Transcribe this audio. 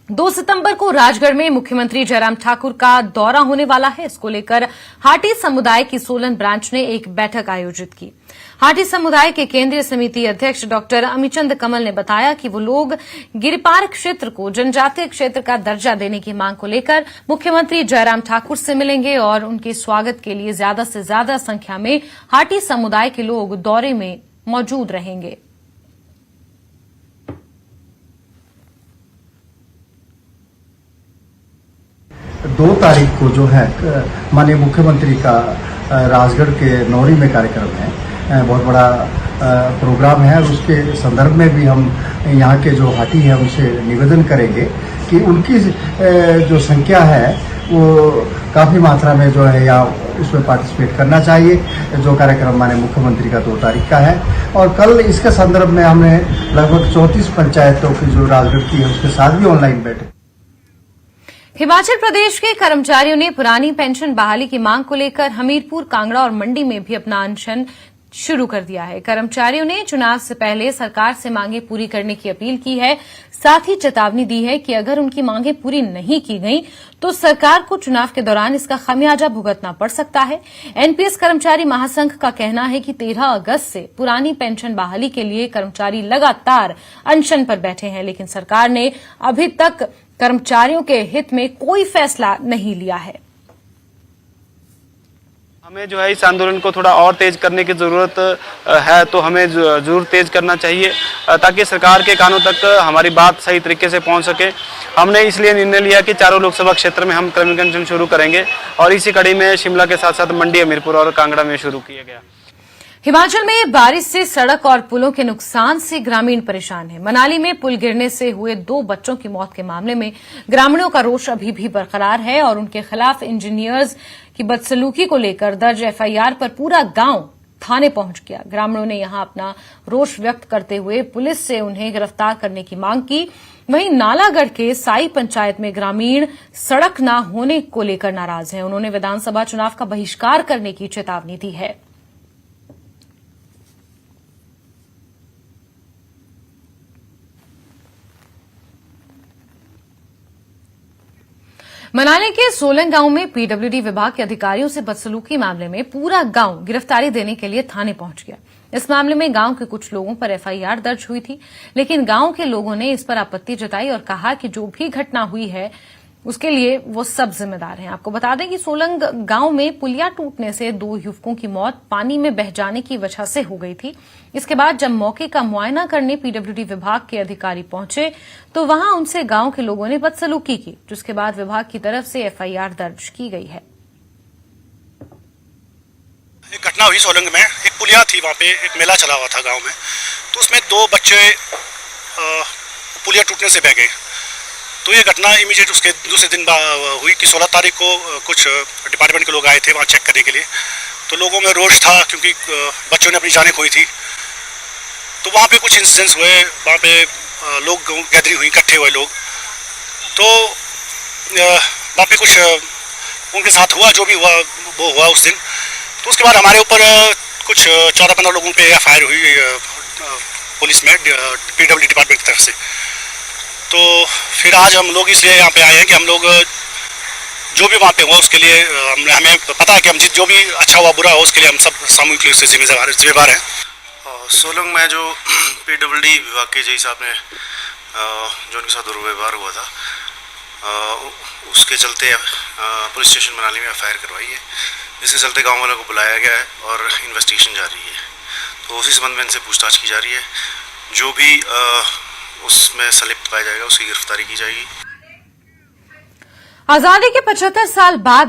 2 सितंबर को राजगढ़ में मुख्यमंत्री जयराम ठाकुर का दौरा होने वाला है। इसको लेकर हाटी समुदाय की सोलन ब्रांच ने एक बैठक आयोजित की। हाटी समुदाय के केंद्रीय समिति अध्यक्ष डॉक्टर अमीचंद कमल ने बताया कि वो लोग गिरिपार क्षेत्र को जनजातीय क्षेत्र का दर्जा देने की मांग को लेकर मुख्यमंत्री जयराम ठाकुर से मिलेंगे और उनके स्वागत के लिए ज्यादा से ज्यादा संख्या में हाटी समुदाय के लोग दौरे में मौजूद रहेंगे। दो तारीख को जो है माननीय मुख्यमंत्री का राजगढ़ के नौरी में कार्यक्रम है, बहुत बड़ा प्रोग्राम है। और उसके संदर्भ में भी हम यहाँ के जो हाटी हैं उनसे निवेदन करेंगे कि उनकी जो संख्या है वो काफ़ी मात्रा में जो है या उसमें पार्टिसिपेट करना चाहिए। जो कार्यक्रम माननीय मुख्यमंत्री का 2 तारीख का है और कल इसके संदर्भ में हमने लगभग 34 पंचायतों की जो राजगढ़ की है उसके साथ भी ऑनलाइन बैठक। हिमाचल प्रदेश के कर्मचारियों ने पुरानी पेंशन बहाली की मांग को लेकर हमीरपुर, कांगड़ा और मंडी में भी अपना अनशन शुरू कर दिया है। कर्मचारियों ने चुनाव से पहले सरकार से मांगे पूरी करने की अपील की है। साथ ही चेतावनी दी है कि अगर उनकी मांगे पूरी नहीं की गई तो सरकार को चुनाव के दौरान इसका खमियाजा भुगतना पड़ सकता है। एनपीएस कर्मचारी महासंघ का कहना है कि 13 अगस्त से पुरानी पेंशन बहाली के लिए कर्मचारी लगातार अनशन पर बैठे हैं, लेकिन सरकार ने अभी तक कर्मचारियों के हित में कोई फैसला नहीं लिया है। हमें जो है इस आंदोलन को थोड़ा और तेज करने की जरूरत है, तो हमें जरूर तेज करना चाहिए ताकि सरकार के कानों तक हमारी बात सही तरीके से पहुंच सके। हमने इसलिए निर्णय लिया कि चारों लोकसभा क्षेत्र में हम क्रमिक अनशन शुरू करेंगे और इसी कड़ी में शिमला के साथ साथ मंडी, हमीरपुर और कांगड़ा में शुरू किया गया। हिमाचल में बारिश से सड़क और पुलों के नुकसान से ग्रामीण परेशान है। मनाली में पुल गिरने से हुए 2 बच्चों की मौत के मामले में ग्रामीणों का रोष अभी भी बरकरार है और उनके खिलाफ इंजीनियर्स की बदसलूकी को लेकर दर्ज एफआईआर पर पूरा गांव थाने पहुंच गया। ग्रामीणों ने यहां अपना रोष व्यक्त करते हुए पुलिस से उन्हें गिरफ्तार करने की मांग की। वहीं नालागढ़ के साई पंचायत में ग्रामीण सड़क न होने को लेकर नाराज हैं। उन्होंने विधानसभा चुनाव का बहिष्कार करने की चेतावनी दी है। मनाली के सोलन गांव में पीडब्ल्यूडी विभाग के अधिकारियों से बदसलूकी मामले में पूरा गांव गिरफ्तारी देने के लिए थाने पहुंच गया। इस मामले में गांव के कुछ लोगों पर एफआईआर दर्ज हुई थी, लेकिन गांव के लोगों ने इस पर आपत्ति जताई और कहा कि जो भी घटना हुई है उसके लिए वो सब जिम्मेदार हैं। आपको बता दें कि सोलंग गांव में पुलिया टूटने से 2 युवकों की मौत पानी में बह जाने की वजह से हो गई थी। इसके बाद जब मौके का मुआयना करने पीडब्ल्यूडी विभाग के अधिकारी पहुंचे तो वहां उनसे गांव के लोगों ने बदसलूकी की, जिसके बाद विभाग की तरफ से एफआईआर दर्ज की गई है। एक घटना हुई सोलंग में, एक पुलिया थी, वहां पे एक मेला चला हुआ था गांव में, तो उसमें 2 बच्चे पुलिया टूटने से बह गए। तो ये घटना इमीडिएट उसके दूसरे दिन हुई कि 16 तारीख को कुछ डिपार्टमेंट के लोग आए थे वहाँ चेक करने के लिए। तो लोगों में रोष था क्योंकि बच्चों ने अपनी जानें खोई थी। तो वहाँ पे कुछ इंसिडेंट्स हुए, वहाँ पे लोग गैदरिंग हुई, इकट्ठे हुए लोग। तो वहाँ पे कुछ उनके साथ हुआ, जो भी हुआ वो हुआ उस दिन। तो उसके बाद हमारे ऊपर कुछ 14-15 लोगों पे एफआईआर हुई पुलिस में, पीडब्ल्यूडी डिपार्टमेंट की तरफ से। तो फिर आज हम लोग इसलिए यहाँ पे आए हैं कि हम लोग जो भी वहाँ पे हुआ उसके लिए हमें पता है कि हम जो भी अच्छा हुआ बुरा हो उसके लिए हम सब सामूहिक रूप से जिम्मेदार हैं। सोलंग में जो पीडब्ल्यूडी विभाग के जई साहब ने जो उनके साथ दुर्व्यवहार हुआ था, उसके चलते पुलिस स्टेशन मनाली में एफआईआर करवाई है, जिसके चलते गाँव वालों को बुलाया गया है और इन्वेस्टिगेशन जारी है। तो उसी संबंध में इनसे पूछताछ की जा रही है। जो भी उसमें संलिप्त पाया जाएगा उसकी गिरफ्तारी की जाएगी। आजादी के 75 साल बाद